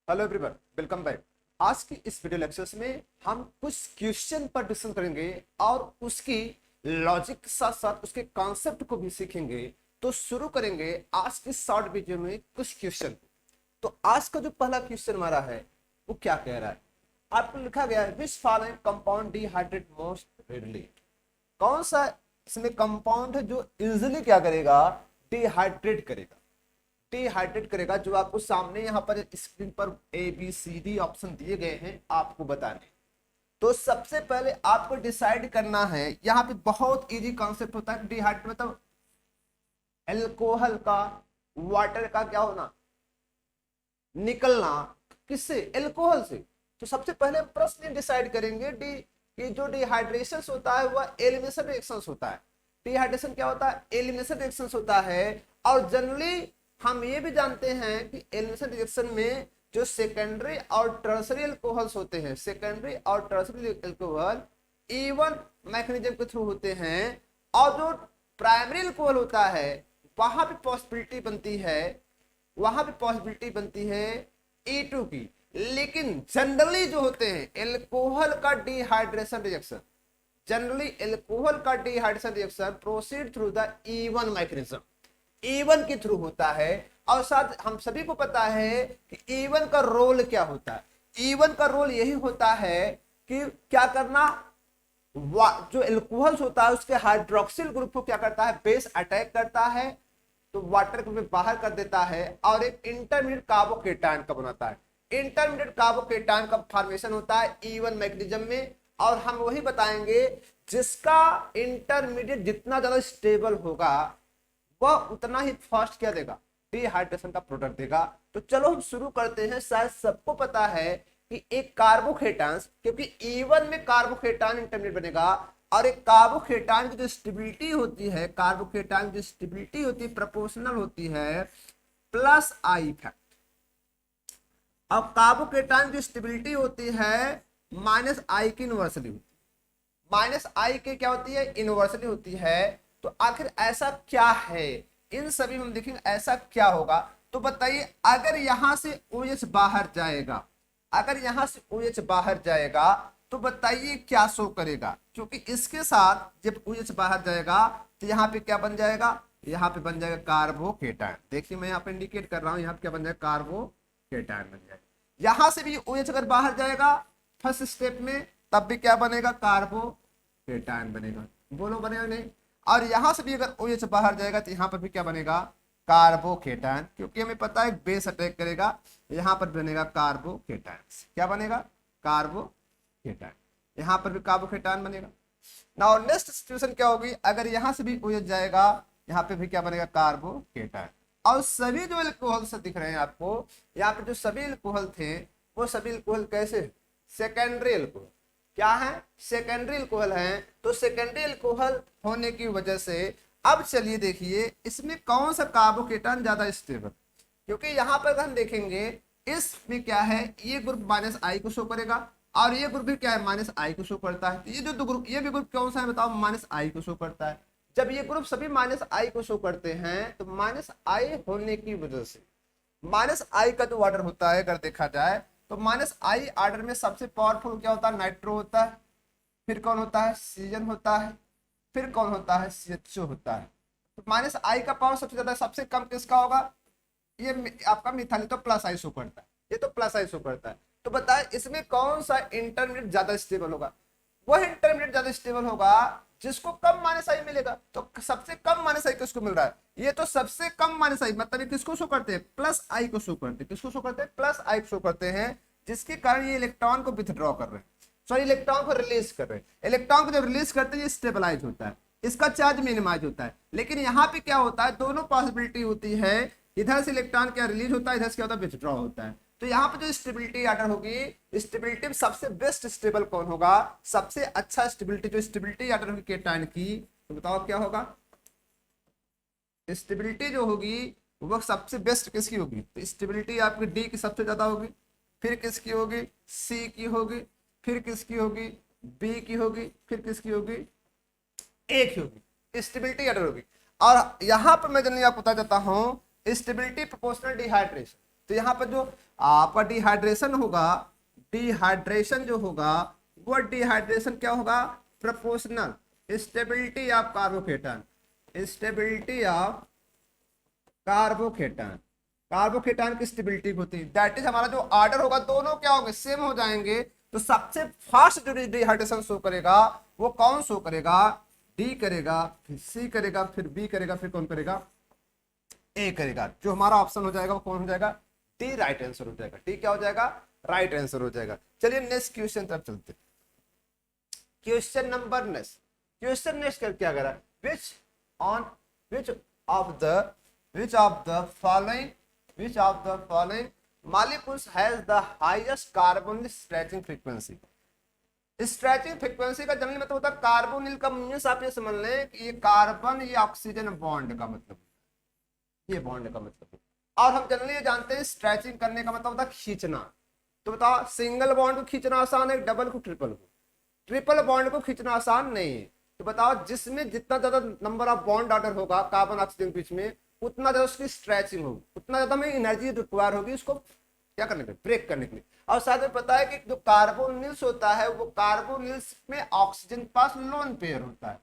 Hello everyone, welcome back. आज की इस वीडियो लेक्चर्स में हम कुछ क्वेश्चन पर डिस्कशन करेंगे और उसकी लॉजिक के साथ साथ उसके कॉन्सेप्ट को भी सीखेंगे। तो शुरू करेंगे आज की शॉर्ट वीडियो में कुछ क्वेश्चन। तो आज का जो पहला क्वेश्चन हमारा है वो क्या कह रहा है, आपको लिखा गया है which following compound dehydrate most readily. कौन सा इसमें कंपाउंड है जो इजिली क्या करेगा, डिहाइड्रेट करेगा। डिहाइड्रेट करेगा जो आपको सामने यहाँ पर स्क्रीन पर A B C D option दिए गए हैं आपको बताने। तो सबसे पहले आपको डिसाइड करना है, यहाँ पे बहुत इजी कॉन्सेप्ट होता है। डिहाइड्रेट मतलब एल्कोहल का, वाटर का क्या होना, निकलना। किससे? एल्कोहल से। तो सबसे पहले प्रश्न डिसाइड करेंगे डी कि जो डिहाइड्रेशन होता है वह एलिमिनेशन रिएक्शन होता है। डिहाइड्रेशन क्या होता है? एलिमिनेशन रिएक्शन होता है। और जनरली हम ये भी जानते हैं कि एलिमिनेशन रिएक्शन में जो सेकेंडरी और टर्शरी अल्कोहल्स होते हैं, सेकेंडरी और टर्शरी अल्कोहल इवन मैकेनिज्म के थ्रू होते हैं। और जो प्राइमरी अल्कोहल होता है वहां भी पॉसिबिलिटी बनती है, वहां भी पॉसिबिलिटी बनती है E2 की। लेकिन जनरली जो होते हैं एल्कोहल का डिहाइड्रेशन रिएक्शन, जनरली एल्कोहल का dehydration reaction proceed through the E1 mechanism, E1 के थ्रू होता है। और साथ हम सभी को पता है कि E1 का रोल क्या होता है। E1 का रोल यही होता है कि क्या करना, जो एल्कोहल्स होता है उसके हाइड्रोक्सिल ग्रुप को क्या करता है, बेस अटैक करता है तो वाटर को बाहर कर देता है और एक इंटरमीडिएट कार्बोकेटायन का बनाता है। इंटरमीडिएट कार्बोकेटायन का फॉर्मेशन होता है E1 मैकेनिज्म में। और हम वही बताएंगे जिसका इंटरमीडिएट जितना ज्यादा स्टेबल होगा वह उतना ही फास्ट क्या देगा, डिहाइड्रेशन का प्रोडक्ट देगा। तो चलो हम शुरू करते हैं। शायद सबको पता है कि एक कार्बोकेटायन, क्योंकि E1 में कार्बोकेटायन इंटरमीडिएट बनेगा और एक कार्बोकेटायन की जो स्टेबिलिटी होती है, कार्बोकेटायन की स्टेबिलिटी होती है प्रोपोर्शनल होती है प्लस आई फैक्ट। अब कार्बोकेटायन की स्टेबिलिटी होती है माइनस आई की इनवर्सली होती है, माइनस आई के क्या होती है, इनवर्सली होती है। तो आखिर ऐसा क्या है, इन सभी में हम देखेंगे ऐसा क्या होगा। तो बताइए, अगर यहां से OH बाहर जाएगा, अगर यहां से OH बाहर जाएगा तो बताइए क्या शो करेगा। क्योंकि इसके साथ जब OH बाहर जाएगा तो यहाँ पे क्या बन जाएगा, यहाँ पे बन जाएगा कार्बोकेटायन। देखिए मैं यहाँ पे इंडिकेट कर रहा हूँ, यहाँ पे क्या बन जाएगा, कार्बोकेटायन बन जाएगा। यहां से भी OH अगर बाहर जाएगा फर्स्ट स्टेप में तब भी क्या बनेगा, कार्बोकेटायन बनेगा। बोलो बनेगा नहीं? और यहां से भी अगर OH बाहर जाएगा तो यहाँ पर भी क्या बनेगा, कार्बोकेटायन। क्योंकि हमें पता है बेस अटैक करेगा, यहाँ पर बनेगा कार्बोकेटायन। क्या बनेगा, कार्बोकेटायन। यहाँ पर भी कार्बोकेटायन बनेगा। नाउ नेक्स्ट सिचुएशन क्या होगी, अगर यहाँ से भी OH जाएगा यहाँ पे भी क्या बनेगा, कार्बोकेटायन। और सभी जो एल्कोहल से दिख रहे हैं आपको यहाँ पे, जो सभी एल्कोहल थे वो सभी एल्कोहल कैसे, सेकेंडरी एल्कोहल। क्या है, सेकेंडरी एल्कोहल है। तो सेकेंडरी एल्कोहल होने की वजह से अब चलिए देखिए इसमें कौन सा कार्बोकेटायन ज्यादा स्टेबल। क्योंकि यहाँ पर अगर हम देखेंगे इसमें क्या है, ये ग्रुप माइनस आई को शो करेगा और ये ग्रुप भी क्या है, माइनस आई को शो करता है। तो ये जो दो ग्रुप, ये भी ग्रुप कौन सा है बताओ, माइनस आई को शो करता है। जब ये ग्रुप सभी माइनस आई को शो करते हैं तो माइनस आई होने की वजह से, माइनस आई का जो ऑर्डर होता है अगर देखा जाए तो माइनस आई ऑर्डर में सबसे पावरफुल क्या होता है, नाइट्रो होता है। फिर कौन होता है, सीजन होता है। फिर कौन होता है, CHO होता है। तो माइनस आई का पावर सबसे ज्यादा, सबसे कम किसका होगा, ये आपका मिथाइल। तो प्लस आई शो करता है, ये तो प्लस आई शो करता है। तो बताए इसमें कौन सा इंटरमीडिएट ज्यादा स्टेबल होगा, वह इंटरमीडिएट ज्यादा स्टेबल होगा जिसको कम माइनस आई मिलेगा। तो सबसे कम माइनस आई किसको मिल रहा है, ये तो सबसे कम माइनस आई, मतलब ये किसको शो करते हैं, प्लस आई को शो करते हैं। किसको शो करते हैं, प्लस आई को शो करते हैं। जिसके कारण ये इलेक्ट्रॉन को विथड्रॉ कर रहे हैं, सॉरी इलेक्ट्रॉन को रिलीज कर रहे हैं। इलेक्ट्रॉन को जब रिलीज करते हैं ये स्टेबलाइज होता है, इसका चार्ज मिनिमाइज होता है। लेकिन यहाँ पे क्या होता है, दोनों पॉसिबिलिटी होती है, इधर से इलेक्ट्रॉन क्या रिलीज होता है, इधर से क्या होता है, विथड्रॉ होता है। तो यहाँ पे जो स्टेबिलिटी ऑर्डर होगी, स्टेबिलिटी में सबसे बेस्ट स्टेबल कौन होगा, सबसे अच्छा स्टेबिलिटी, जो स्टेबिलिटी ऑर्डर होगी केटायन की, तो बताओ क्या होगा, स्टेबिलिटी जो होगी वो सबसे बेस्ट किसकी होगी, तो स्टेबिलिटी आपकी डी की सबसे ज्यादा होगी। फिर किसकी होगी, सी की होगी। फिर किसकी होगी, बी की होगी। फिर किसकी होगी, ए की होगी। स्टेबिलिटी ऑर्डर होगी। और यहाँ पर मैं जनरली आपको बता देता हूँ स्टेबिलिटी प्रोपोर्शनल डिहाइड्रेशन। तो यहाँ पर जो आपका डिहाइड्रेशन होगा, डिहाइड्रेशन जो होगा वो डिहाइड्रेशन क्या होगा, proportional stability of कार्बोकेटन, stability of कार्बोकेटन, कार्बोकेटन की स्टेबिलिटी होती है। दैट इज हमारा जो ऑर्डर होगा दोनों क्या होंगे, सेम हो जाएंगे। तो सबसे फास्ट जो डिहाइड्रेशन शो करेगा वो कौन शो करेगा, डी करेगा, फिर सी करेगा, फिर बी करेगा, फिर कौन करेगा, ए करेगा। जो हमारा ऑप्शन हो जाएगा वो कौन हो जाएगा, डी राइट आंसर हो जाएगा। डी क्या हो जाएगा, राइट आंसर हो जाएगा। चलिए नेक्स्ट क्वेश्चन तरफ चलते। Question number next, question next क्या कह रहा है, which of the following molecules has the highest carbonyl stretching frequency। Stretching frequency का जनरली मतलब होता है कार्बोनिल का मीन्स आप ये समझ लें कि ये कार्बन, ये ऑक्सीजन बॉन्ड का मतलब, ये बॉन्ड का मतलब। और हम जनरली ये जानते हैं स्ट्रेचिंग करने का मतलब होता है खींचना। तो बताओ सिंगल बॉन्ड को खींचना आसान है, डबल को, ट्रिपल को? ट्रिपल बॉन्ड को खींचना आसान नहीं है। तो बताओ जिसमें जितना ज्यादा नंबर ऑफ बॉन्ड ऑर्डर होगा कार्बन ऑक्सीजन के बीच में, उतना ज्यादा उसकी स्ट्रेचिंग होगी, उतना ज्यादा में एनर्जी रिक्वायर होगी उसको क्या करने के लिए, ब्रेक करने के लिए। और साथ में पता है कि जो कार्बोनिल्स होता है वो कार्बोनिल्स में ऑक्सीजन के पास लोन पेयर होता है,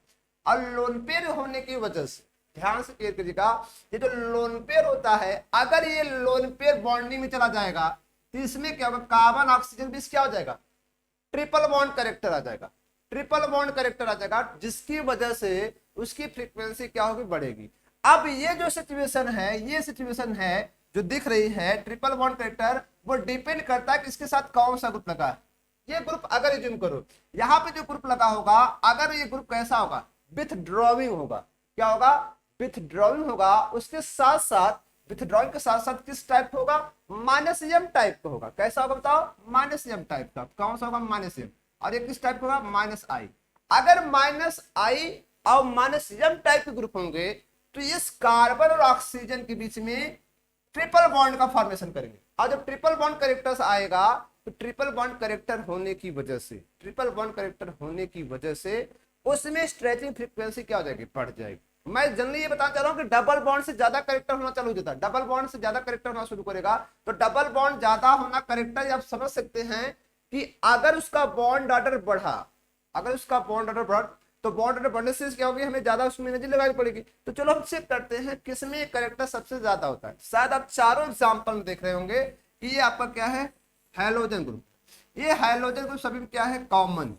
और लोन पेयर होने की वजह से ध्यान से क्लियर कीजिएगा, ये जो लोन पेयर होता है अगर ये लोन पेयर बॉन्डिंग में चला जाएगा तो इसमें क्या होगा, कार्बन ऑक्सीजन बीच क्या हो जाएगा, ट्रिपल बॉन्ड कैरेक्टर आ जाएगा, ट्रिपल बॉन्ड कैरेक्टर आ जाएगा, जिसकी वजह से उसकी फ्रीक्वेंसी क्या होगी, बढ़ेगी। अब ये जो सिचुएशन है, ये सिचुएशन है जो दिख रही है ट्रिपल बॉन्ड कैरेक्टर, वो डिपेंड करता है कि इसके साथ कौन सा ग्रुप लगा है। ये ग्रुप अगर एज्यूम करो यहाँ पे जो ग्रुप लगा होगा, अगर ये ग्रुप कैसा होगा, विथड्रॉइंग होगा, क्या होगा, विथड्रॉइंग होगा। उसके साथ साथ विथड्रॉइंग के साथ साथ किस टाइप का होगा, माइनस एम टाइप का होगा। कैसा होगा बताओ, माइनस एम टाइप का। कौन सा होगा, माइनस एम। और ये किस टाइप का होगा, माइनस आई। अगर माइनस आई और माइनस एम टाइप के ग्रुप होंगे तो इस कार्बन और ऑक्सीजन के बीच में ट्रिपल बॉन्ड का फॉर्मेशन करेंगे। और जब ट्रिपल बॉन्ड कैरेक्टर आएगा तो ट्रिपल बॉन्ड कैरेक्टर होने की वजह से, ट्रिपल बॉन्ड कैरेक्टर होने की वजह से उसमें स्ट्रेचिंग फ्रीक्वेंसी क्या हो जाएगी, बढ़ जाएगी। मैं जनरली ये बताना चाह रहा हूं कि डबल बॉन्ड से ज्यादा कैरेक्टर होना चालू हो जाता है, डबल बॉन्ड से ज्यादा कैरेक्टर होना शुरू करेगा। तो डबल बॉन्ड ज्यादा होना कैरेक्टर आप समझ सकते हैं कि अगर उसका बॉन्ड ऑर्डर बढ़ा, अगर उसका बॉन्ड ऑर्डर बढ़ा तो बॉन्ड ऑर्डर बढ़ने से क्या होगी, हमें ज्यादा उसमें एनर्जी लगानी पड़ेगी। तो चलो हम चेक करते हैं किसमें कैरेक्टर सबसे ज्यादा होता है। शायद आप चारों एग्जांपल में देख रहे होंगे कि ये आपका क्या है, हैलोजन ग्रुप। ये हैलोजन ग्रुप सभी में क्या है, कॉमन।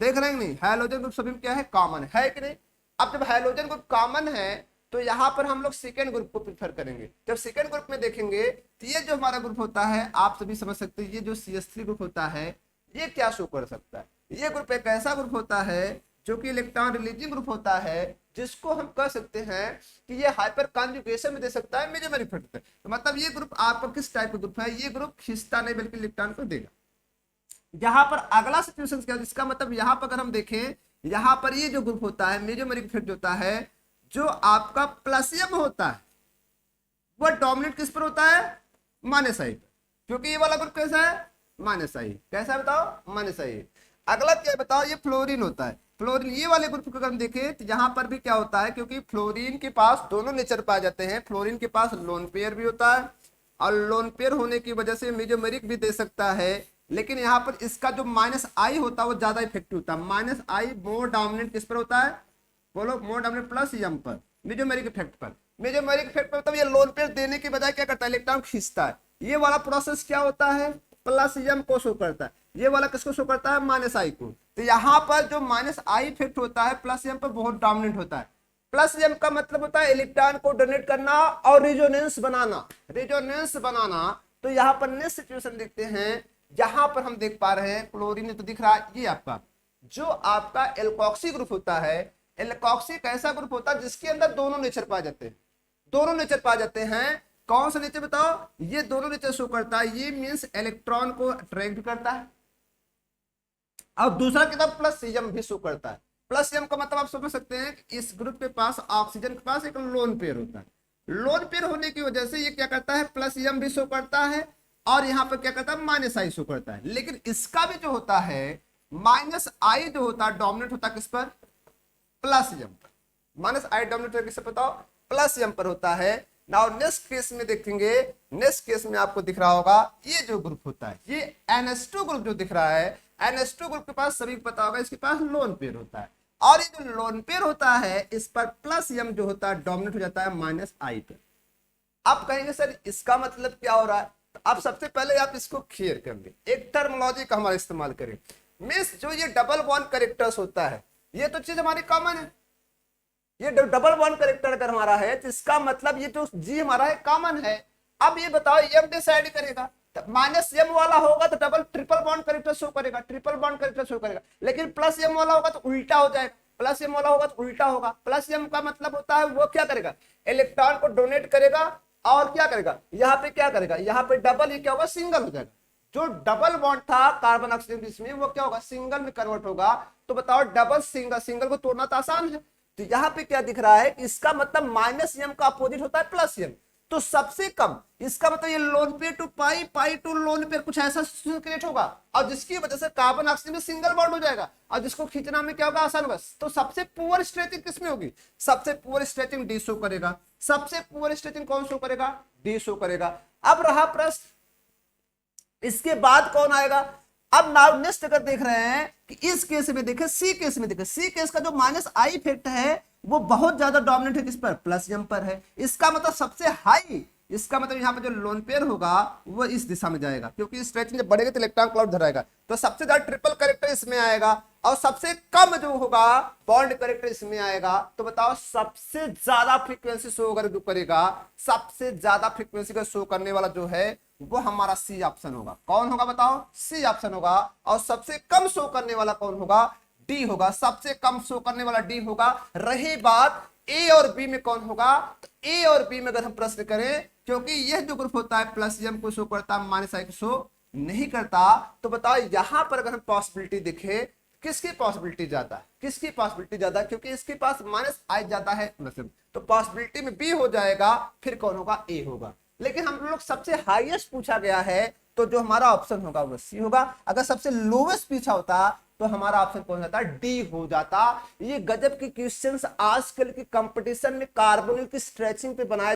देख रहे हैं नहीं, हैलोजन ग्रुप सभी में क्या है, कॉमन है कि नहीं। अब जब हैलोजन ग्रुप कॉमन है तो यहाँ पर हम लोग सेकेंड ग्रुप को प्रेफर करेंगे। जब सेकेंड ग्रुप में देखेंगे तो ये जो हमारा ग्रुप होता है, आप सभी समझ सकते हैं, ये जो CH3 ग्रुप होता है ये क्या शो कर सकता है। ये ग्रुप एक ऐसा ग्रुप होता है जो कि इलेक्ट्रॉन रिलीजिंग ग्रुप होता है, जिसको हम कह सकते हैं कि ये हाइपर कॉन्जुगेशन में दे सकता है, मेजोमेरिक इफेक्ट। तो मतलब ये ग्रुप आपका किस टाइप का ग्रुप है, ये ग्रुप खींचता नहीं बल्कि इलेक्ट्रॉन को देगा। यहाँ पर अगला सिचुएशन क्या है, जिसका मतलब यहाँ पर अगर हम देखें, यहाँ पर ये जो ग्रुप होता है मेजोमेरिक इफेक्ट होता है, जो आपका प्लसियम होता है वो डोमिनेट किस पर होता है, माइनस आई पर, क्योंकि ये वाला ग्रुप कैसा है, माइनस आई। कैसा है बताओ, माइनस आई। अगला क्या बताओ, ये फ्लोरीन होता है। फ्लोरीन ये वाले ग्रुप को अगर हम देखें तो यहाँ पर भी क्या होता है, क्योंकि फ्लोरीन के पास दोनों नेचर पाए जाते हैं। फ्लोरीन के पास लोन पेयर भी होता है और लोन पेयर होने की वजह से मेजोमेरिक भी दे सकता है, लेकिन यहाँ पर इसका जो माइनस आई होता है वो ज्यादा इफेक्टिव होता है। माइनस आई मोर डोमिनेंट किस पर होता है, बोलो, मोर डोमिनेंट प्लस एम पर, मेजोमेरिक इफेक्ट पर। मेजोमेरिक इफेक्ट पर मतलब ये लोन पेयर देने की बजाय क्या करता है, इलेक्ट्रॉन खींचता है। ये वाला प्रोसेस क्या होता है, प्लस एम को शो करता है। ये वाला किसको शो करता है, माइनस आई को। तो यहाँ पर जो माइनस आई इफेक्ट होता है प्लस एम पर बहुत डोमिनेंट होता है। प्लस एम का मतलब होता है इलेक्ट्रॉन को डोनेट करना और रेजोनेंस बनाना, रेजोनेंस बनाना। तो यहाँ पर नेक्स्ट सिचुएशन देखते हैं, यहाँ पर हम देख पा रहे हैं क्लोरीन तो दिख रहा है, ये आपका जो आपका एल्कोक्सी ग्रुप होता है। एल्कोक्सी एक ऐसा ग्रुप होता है जिसके अंदर दोनों नेचर पाए जाते हैं, दोनों नेचर पाए जाते हैं। कौन सा नेचर बताओ, ये दोनों नेचर शो करता है। ये मींस इलेक्ट्रॉन को अट्रैक्ट करता है और दूसरा किताब प्लस एम भी शो करता है। प्लस एम का मतलब आप समझ सकते हैं कि इस ग्रुप के पास ऑक्सीजन के पास एक लोन पेयर होता है। लोन पेयर होने की वजह से ये क्या करता है, प्लस एम भी शो करता है और यहाँ पर क्या करता है, माइनस आई शो करता है। लेकिन इसका भी जो होता है माइनस आई जो होता है डोमिनेट होता है किस पर, प्लस एम पर। माइनस आई डोमिनेट किससे बताओ, प्लस एम पर होता है। नाउ नेक्स्ट केस में देखेंगे, नेक्स्ट केस में आपको दिख रहा होगा ये जो ग्रुप होता है, ये NH2 ग्रुप जो दिख रहा है, NH2 ग्रुप के पास सभी को पता होगा इसके पास लोन पेयर होता है, और ये जो लोन पेयर होता है इस पर प्लस m जो होता है डोमिनेट हो जाता है माइनस I पे। आप कहेंगे सर इसका मतलब क्या हो रहा है, तो आप सबसे पहले आप इसको क्लियर कर ले, एक टर्मिनोलॉजी का हमारा इस्तेमाल करें। मिस जो ये डबल बॉन्ड कैरेक्टर्स होता है ये तो चीज हमारी कॉमन है, ये डबल बॉन्ड कैरेक्टर अगर हमारा है तो इसका मतलब ये जो जी हमारा है कॉमन है। अब ये बताओ एम डिसाइड करेगा, माइनस एम वाला होगा तो double triple bond character show करेगा, ट्रिपल बॉन्ड कैरेक्टर शो करेगा, लेकिन प्लस एम वाला होगा तो उल्टा हो जाएगा, प्लस एम वाला होगा तो उल्टा होगा। प्लस एम का मतलब होता है वो क्या करेगा, इलेक्ट्रॉन को डोनेट करेगा और क्या करेगा, यहाँ पे क्या करेगा, यहाँ पे डबल, ये क्या होगा सिंगल हो जाएगा। जो डबल बॉन्ड था कार्बन ऑक्सीजन इसमें वो क्या होगा सिंगल में कन्वर्ट होगा। तो बताओ डबल सिंगल, सिंगल को तोड़ना तो आसान है, तो यहाँ पे क्या दिख रहा है, इसका मतलब माइनस एम का अपोजिट होता है प्लस एम, तो सबसे कम इसका मतलब ये lone pair to pi, pi to lone pair, कुछ ऐसा क्रिएट होगा और जिसकी वजह से कार्बन ऑक्सीजन में सिंगल बॉन्ड हो जाएगा और जिसको खींचना में क्या होगा आसान होगा। तो सबसे पुअर स्ट्रेचिंग किसमें होगी, सबसे पुअर स्ट्रेचिंग डी शो करेगा, सबसे पुअर स्ट्रेचिंग कौन शो करेगा, डी शो करेगा। अब रहा प्रश्न इसके बाद कौन आएगा। अब नाउ नेक्स्ट अगर देख रहे हैं कि इस केस में देखें, सी केस में देखें, सी केस का जो माइनस आई इफेक्ट है वो बहुत ज्यादा डोमिनेट है किस पर, प्लस एम पर है। इसका मतलब सबसे हाई, इसका मतलब यहाँ पे जो लोन पेयर होगा वो इस दिशा में जाएगा, क्योंकि स्ट्रेचिंग जब बढ़ेगा तो इलेक्ट्रॉन क्लाउड धराएगा, तो सबसे ज्यादा ट्रिपल कैरेक्टर इसमें आएगा और सबसे कम जो होगा बॉन्ड कैरेक्टर इसमें आएगा। तो बताओ सबसे ज्यादा फ्रीक्वेंसी शो जो करेगा, सबसे ज्यादा फ्रीक्वेंसी का शो करने वाला जो है वो हमारा सी ऑप्शन होगा। कौन होगा बताओ, सी ऑप्शन होगा। और सबसे कम शो करने वाला कौन होगा, डी होगा, सबसे कम शो करने वाला डी होगा। रही बात ए और बी में कौन होगा, तो ए और बी में अगर हम प्रश्न करें, क्योंकि यह जो ग्रुप होता है प्लस एम को शो करता है माइनस आई को शो नहीं करता, तो बताओ यहां पर अगर हम पॉसिबिलिटी देखें किसकी पॉसिबिलिटी ज्यादा है, किसकी पॉसिबिलिटी ज्यादा, क्योंकि इसके पास माइनस आई ज्यादा है प्लस एम, तो पॉसिबिलिटी में बी हो जाएगा, फिर कौन होगा, ए होगा। लेकिन हम लोग सबसे हाईएस्ट पूछा गया है तो जो हमारा ऑप्शन होगा वो सी होगा। अगर सबसे लोवेस्ट पूछा होता तो हमारा ऑप्शन कौन जाता, डी हो जाता। ये गजब की क्वेश्चंस आजकल की कंपटीशन में कार्बोनिल की स्ट्रेचिंग पे बनाए